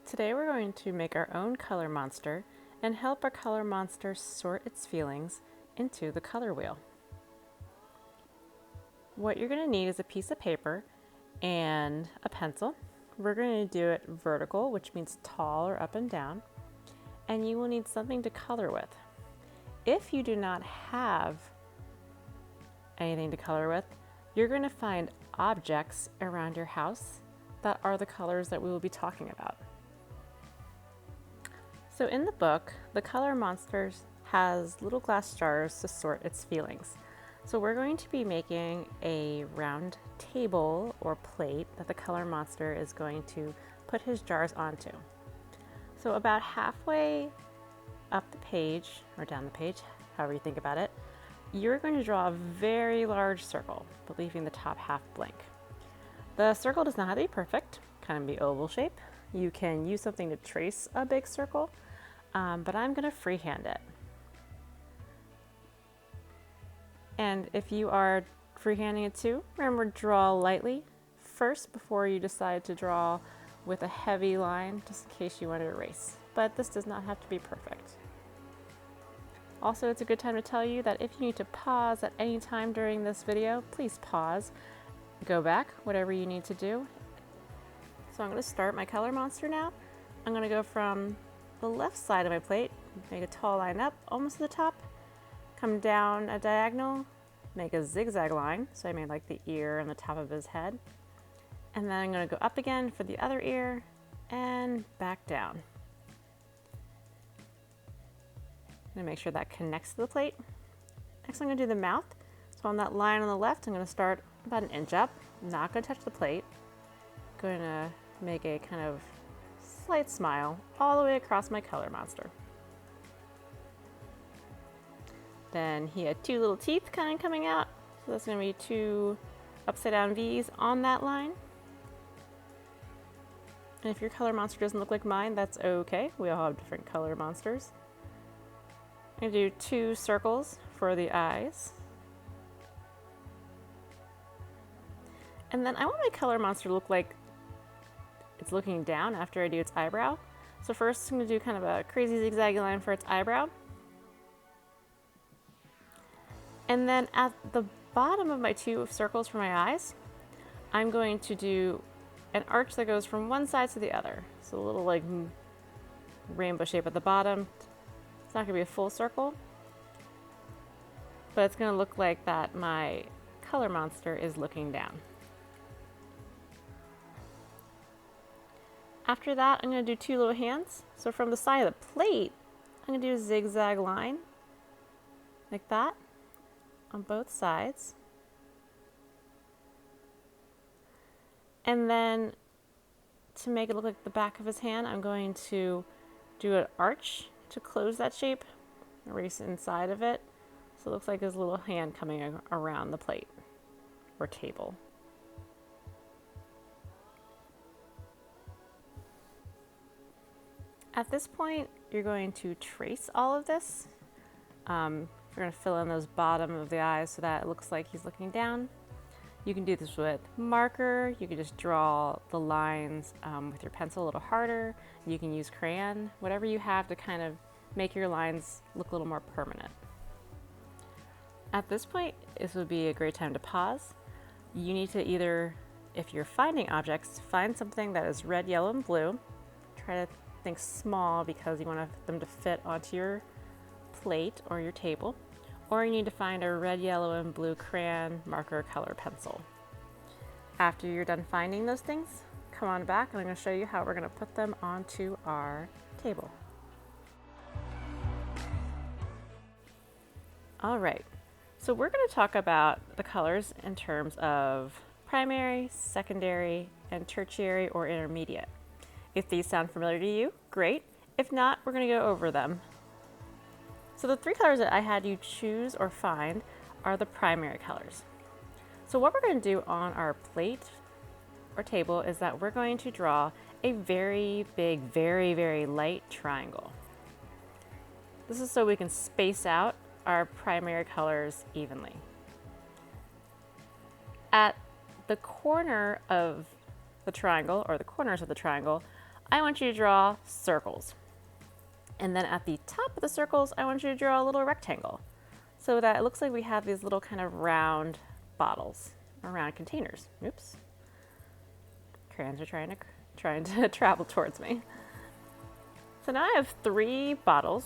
Today we're going to make our own color monster and help our color monster sort its feelings into the color wheel. What you're going to need is a piece of paper and a pencil. We're going to do it vertical, which means tall or up and down, and you will need something to color with. If you do not have anything to color with, you're going to find objects around your house that are the colors that we will be talking about. So in the book, the Color Monsters has little glass jars to sort its feelings. So we're going to be making a round table or plate that the Color Monster is going to put his jars onto. So about halfway up the page, or down the page, however you think about it, you're going to draw a very large circle, but leaving the top half blank. The circle does not have to be perfect, kind of be oval shape. You can use something to trace a big circle, but I'm going to freehand it. And if you are freehanding it too, remember, draw lightly first before you decide to draw with a heavy line, just in case you want to erase. But this does not have to be perfect. Also, it's a good time to tell you that if you need to pause at any time during this video, please pause, go back, whatever you need to do. So I'm going to start my color monster now. I'm going to go from the left side of my plate, make a tall line up, almost to the top, come down a diagonal, make a zigzag line, so I made like the ear and the top of his head. And then I'm going to go up again for the other ear and back down. I'm going to make sure that connects to the plate. Next I'm going to do the mouth. So on that line on the left, I'm going to start about an inch up, not going to touch the plate. Going to make a kind of slight smile all the way across my color monster. Then he had two little teeth kind of coming out, so that's going to be two upside down V's on that line. And if your color monster doesn't look like mine, that's okay. We all have different color monsters. I'm going to do two circles for the eyes. And then I want my color monster to look like it's looking down after I do its eyebrow. So first I'm going to do kind of a crazy zigzag line for its eyebrow. And then at the bottom of my two circles for my eyes, I'm going to do an arch that goes from one side to the other. So a little like rainbow shape at the bottom. It's not going to be a full circle, but it's going to look like that my color monster is looking down. After that, I'm going to do two little hands. So from the side of the plate, I'm going to do a zigzag line like that on both sides. And then to make it look like the back of his hand, I'm going to do an arch to close that shape, erase inside of it. So it looks like his little hand coming around the plate or table. At this point, you're going to trace all of this. You're going to fill in those bottom of the eyes so that it looks like he's looking down. You can do this with marker. You can just draw the lines with your pencil a little harder. You can use crayon, whatever you have to kind of make your lines look a little more permanent. At this point, this would be a great time to pause. You need to either, if you're finding objects, find something that is red, yellow, and blue. Try to think small because you want them to fit onto your plate or your table. Or you need to find a red, yellow, and blue crayon, marker, color, pencil. After you're done finding those things, come on back and I'm going to show you how we're going to put them onto our table. All right, so we're going to talk about the colors in terms of primary, secondary, and tertiary or intermediate. If these sound familiar to you, great. If not, we're going to go over them. So the three colors that I had you choose or find are the primary colors. So what we're going to do on our plate or table is that we're going to draw a very big, very, very light triangle. This is so we can space out our primary colors evenly. At the corner of the triangle, or the corners of the triangle, I want you to draw circles. And then at the top of the circles, I want you to draw a little rectangle so that it looks like we have these little kind of round bottles, or round containers. Oops. Crayons are trying to travel towards me. So now I have 3 bottles,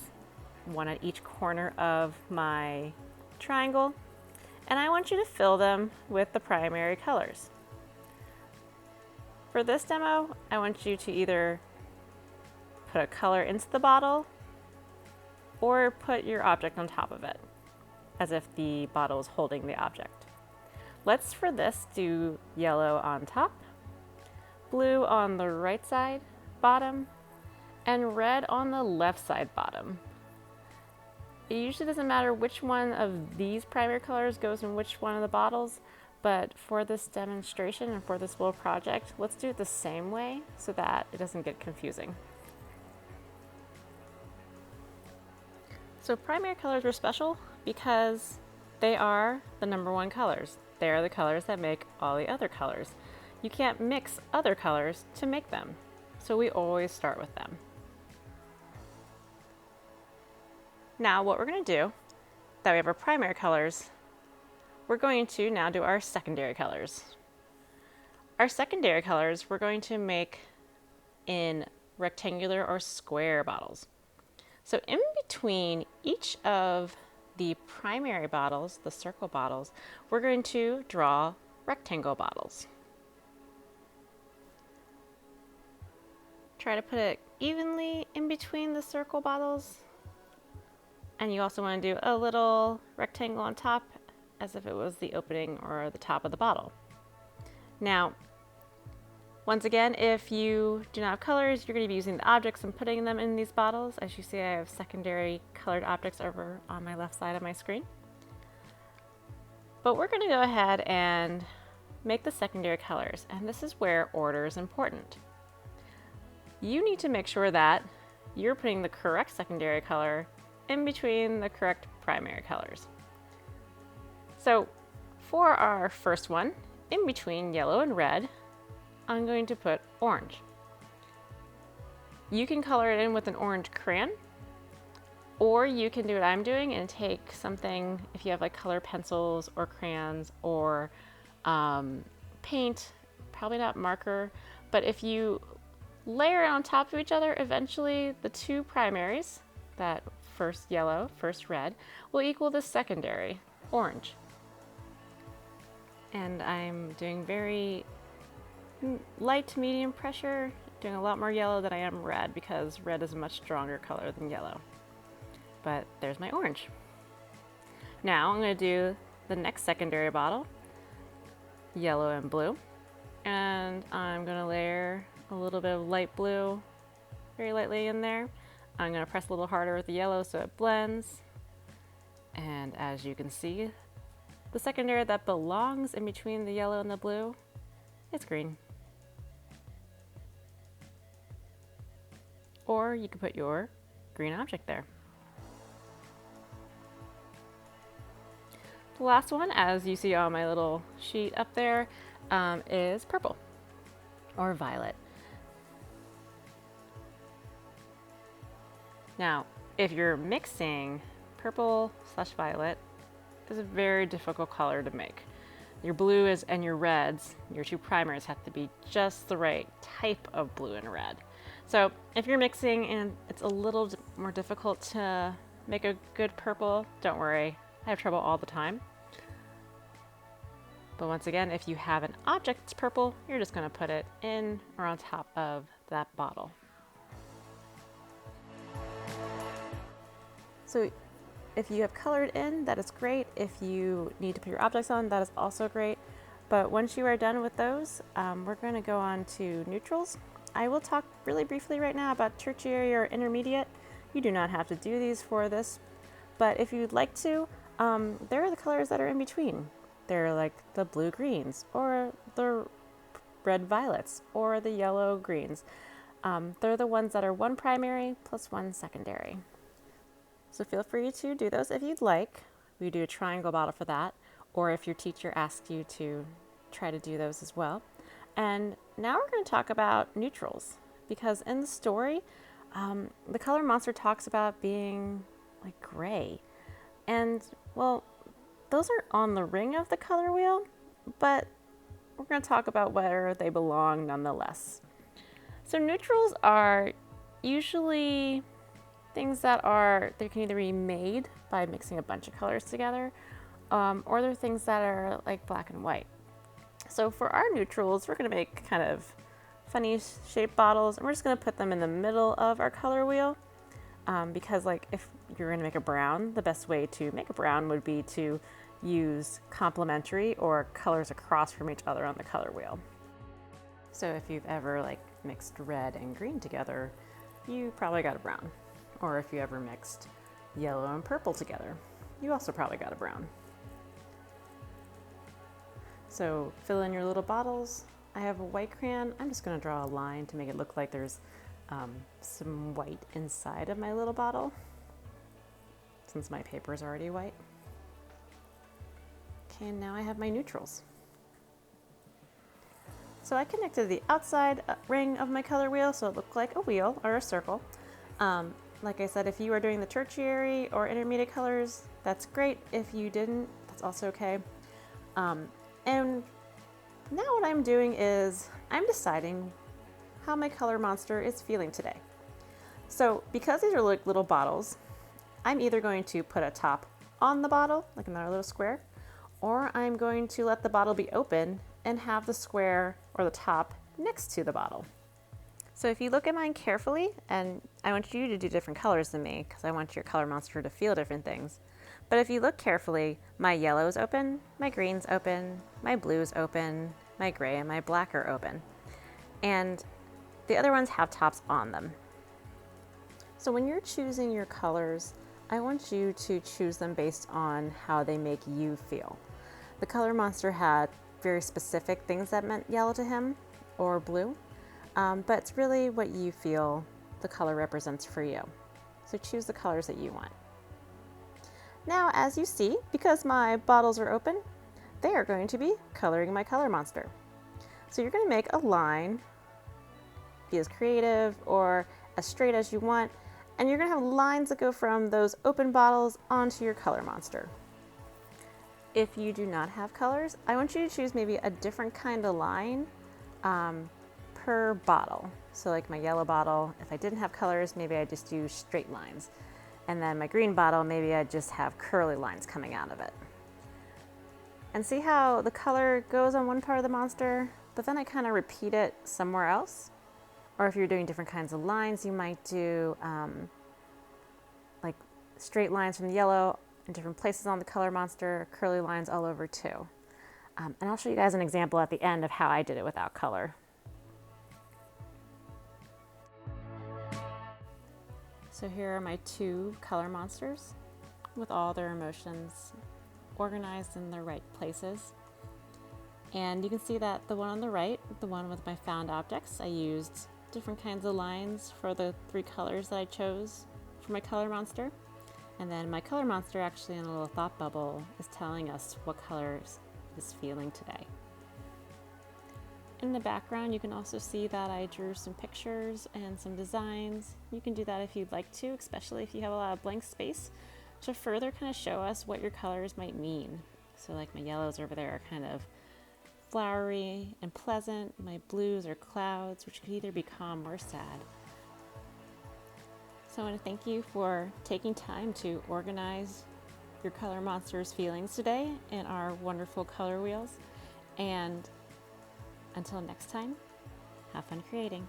one at each corner of my triangle, and I want you to fill them with the primary colors. For this demo, I want you to either put a color into the bottle or put your object on top of it, as if the bottle is holding the object. Let's, for this, do yellow on top, blue on the right side bottom, and red on the left side bottom. It usually doesn't matter which one of these primary colors goes in which one of the bottles, but for this demonstration and for this little project, let's do it the same way so that it doesn't get confusing. So primary colors are special because they are the #1 colors. They are the colors that make all the other colors. You can't mix other colors to make them, so we always start with them. Now what we're going to do, that we have our primary colors, we're going to now do our secondary colors. Our secondary colors we're going to make in rectangular or square bottles. So in between each of the primary bottles, the circle bottles, we're going to draw rectangle bottles. Try to put it evenly in between the circle bottles. And you also want to do a little rectangle on top as if it was the opening or the top of the bottle. Now, once again, if you do not have colors, you're going to be using the objects and putting them in these bottles. As you see, I have secondary colored objects over on my left side of my screen. But we're going to go ahead and make the secondary colors, and this is where order is important. You need to make sure that you're putting the correct secondary color in between the correct primary colors. So for our first one, in between yellow and red, I'm going to put orange. You can color it in with an orange crayon, or you can do what I'm doing and take something, if you have like color pencils or crayons or paint, probably not marker, but if you layer it on top of each other, eventually the 2 primaries, that first yellow, first red, will equal the secondary, orange. And I'm doing very light to medium pressure, doing a lot more yellow than I am red because red is a much stronger color than yellow. But there's my orange. Now I'm going to do the next secondary bottle, yellow and blue, and I'm going to layer a little bit of light blue very lightly in there. I'm going to press a little harder with the yellow so it blends. And as you can see, the secondary that belongs in between the yellow and the blue, it's green. Or you can put your green object there. The last one, as you see on my little sheet up there, is purple or violet. Now, if you're mixing, purple/violet is a very difficult color to make. Your blue and your reds, your 2 primers, have to be just the right type of blue and red. So if you're mixing and it's a little more difficult to make a good purple, don't worry, I have trouble all the time. But once again, if you have an object that's purple, you're just going to put it in or on top of that bottle. So if you have colored in, that is great. If you need to put your objects on, that is also great. But once you are done with those, we're going to go on to neutrals. I will talk really briefly right now about tertiary or intermediate. You do not have to do these for this, but if you'd like to, there are the colors that are in between. They're like the blue greens or the red violets or the yellow greens. They're the ones that are 1 primary plus 1 secondary. So feel free to do those if you'd like. We do a triangle bottle for that, or if your teacher asks you to try to do those as well. And now we're going to talk about neutrals, because in the story, the color monster talks about being like gray. And well, those are on the ring of the color wheel, but we're going to talk about where they belong nonetheless. So neutrals are usually things that they can either be made by mixing a bunch of colors together, or they're things that are like black and white. So for our neutrals, we're going to make kind of funny shaped bottles, and we're just going to put them in the middle of our color wheel, because like if you're going to make a brown, the best way to make a brown would be to use complementary or colors across from each other on the color wheel. So if you've ever like mixed red and green together, you probably got a brown. Or if you ever mixed yellow and purple together, you also probably got a brown. So fill in your little bottles. I have a white crayon. I'm just going to draw a line to make it look like there's some white inside of my little bottle, since my paper is already white. Okay, and now I have my neutrals. So I connected the outside ring of my color wheel so it looked like a wheel or a circle. Like I said, if you are doing the tertiary or intermediate colors, that's great. If you didn't, that's also okay. And now what I'm doing is I'm deciding how my color monster is feeling today. So because these are like little bottles, I'm either going to put a top on the bottle, like another little square, or I'm going to let the bottle be open and have the square or the top next to the bottle. So if you look at mine carefully, and I want you to do different colors than me because I want your color monster to feel different things. But if you look carefully, my yellow's open, my green's open, my blue's open, my gray and my black are open. And the other ones have tops on them. So when you're choosing your colors, I want you to choose them based on how they make you feel. The color monster had very specific things that meant yellow to him or blue, but it's really what you feel the color represents for you. So choose the colors that you want. Now, as you see, because my bottles are open, they are going to be coloring my color monster. So you're going to make a line, be as creative or as straight as you want, and you're going to have lines that go from those open bottles onto your color monster. If you do not have colors, I want you to choose maybe a different kind of line per bottle. So like my yellow bottle, if I didn't have colors, maybe I just do straight lines. And then my green bottle, maybe I just have curly lines coming out of it. And see how the color goes on one part of the monster, but then I kind of repeat it somewhere else? Or if you're doing different kinds of lines, you might do like straight lines from the yellow in different places on the color monster, curly lines all over too. And I'll show you guys an example at the end of how I did it without color. So here are my two color monsters with all their emotions organized in their right places. And you can see that the one on the right, the one with my found objects, I used different kinds of lines for the three colors that I chose for my color monster. And then my color monster actually in a little thought bubble is telling us what colors is feeling today. In the background, you can also see that I drew some pictures and some designs. You can do that if you'd like to, especially if you have a lot of blank space, to further kind of show us what your colors might mean. So like my yellows over there are kind of flowery and pleasant. My blues are clouds, which could either be calm or sad. So I want to thank you for taking time to organize your color monster's feelings today in our wonderful color wheels. And until next time, have fun creating.